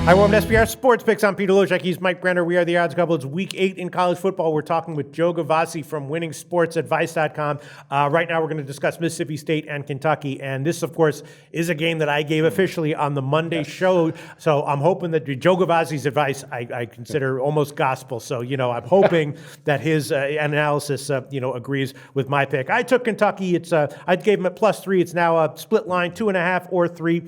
Hi, welcome to SBR Sports Picks. I'm Peter Lojak. He's Mike Brenner. We are the Odds Couple. It's Week 8 in college football. We're talking with Joe Gavazzi from WinningsPortsAdvice.com. Right now, we're going to discuss Mississippi State and Kentucky. And this, of course, is a game that I gave officially on the Monday show. So I'm hoping that Joe Gavazzi's advice I consider almost gospel. So, I'm hoping that his analysis, agrees with my pick. I took Kentucky. I gave him a +3. It's now a split line, 2.5 or 3.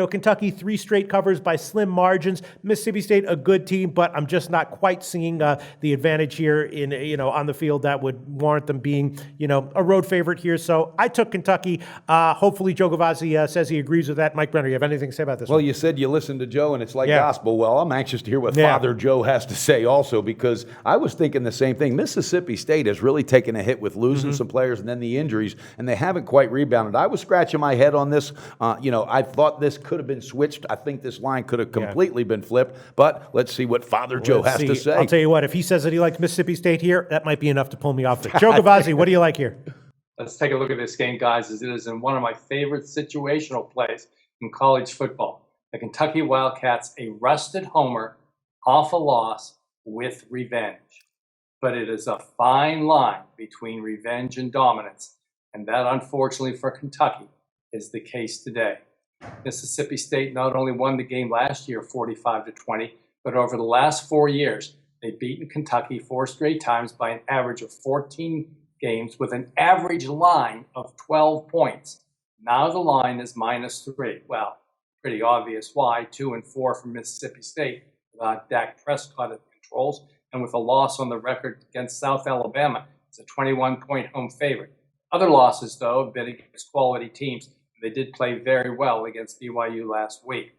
Kentucky 3 straight covers by slim margins. Mississippi State, a good team, but I'm just not quite seeing the advantage here in on the field that would warrant them being a road favorite here. So I took Kentucky. Hopefully Joe Gavazzi says he agrees with that. Mike Brenner, you have anything to say about this? Well, you said you listened to Joe and it's like gospel. Well, I'm anxious to hear what Father Joe has to say also, because I was thinking the same thing. Mississippi State has really taken a hit with losing some players and then the injuries, and they haven't quite rebounded. I was scratching my head on this. I thought this could have been switched. I think this line could have completely been flipped, but let's see what Father Joe has to say. I'll tell you what, if he says that he likes Mississippi State here, that might be enough to pull me off it. Joe Gavazzi, what do you like here? Let's take a look at this game, guys, as it is in one of my favorite situational plays in college football. The Kentucky Wildcats, a rusted homer off a loss with revenge. But it is a fine line between revenge and dominance, and that, unfortunately for Kentucky, is the case today. Mississippi State not only won the game last year 45-20, but over the last 4 years, they've beaten Kentucky 4 straight times by an average of 14 games with an average line of 12 points. Now the line is -3. Well, pretty obvious why. 2 and 4 for Mississippi State without Dak Prescott at the controls, and with a loss on the record against South Alabama. It's a 21-point home favorite. Other losses, though, have been against quality teams. They did play very well against BYU last week.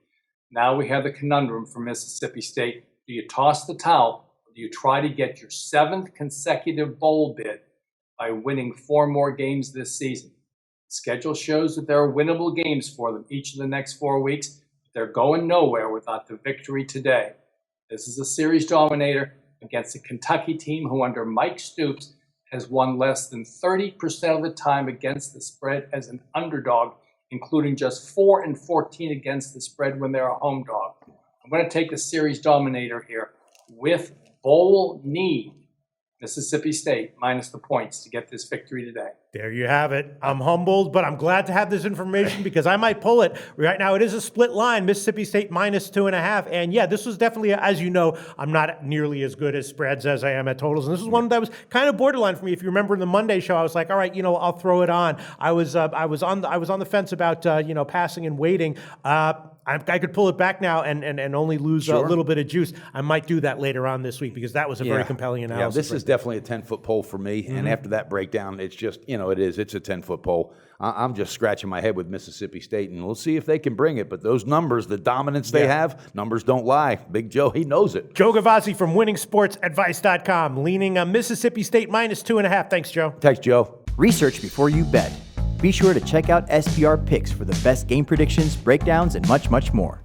Now we have the conundrum for Mississippi State. Do you toss the towel, or do you try to get your 7th consecutive bowl bid by winning 4 more games this season? The schedule shows that there are winnable games for them each of the next 4 weeks, but they're going nowhere without the victory today. This is a series dominator against a Kentucky team who, under Mike Stoops, has won less than 30% of the time against the spread as an underdog, including just 4 and 14 against the spread when they're a home dog. I'm going to take the series dominator here with bowl need. Mississippi State minus the points to get this victory today. There you have it. I'm humbled, but I'm glad to have this information because I might pull it. Right now, it is a split line, Mississippi State -2.5. And this was definitely, as you know, I'm not nearly as good at spreads as I am at totals. And this is one that was kind of borderline for me. If you remember in the Monday show, I was like, all right, I'll throw it on. I was on the fence about, passing and waiting. I could pull it back now and only lose a little bit of juice. I might do that later on this week because that was a very compelling analysis. Yeah, this is definitely a 10-foot pole for me. And after that breakdown, it's just, it's a 10-foot pole. I'm just scratching my head with Mississippi State, and we'll see if they can bring it. But those numbers, the dominance they have, numbers don't lie. Big Joe, he knows it. Joe Gavazzi from WinningsPortsAdvice.com, leaning on Mississippi State -2.5. Thanks, Joe. Thanks, Joe. Research before you bet. Be sure to check out SBR Picks for the best game predictions, breakdowns, and much, much more.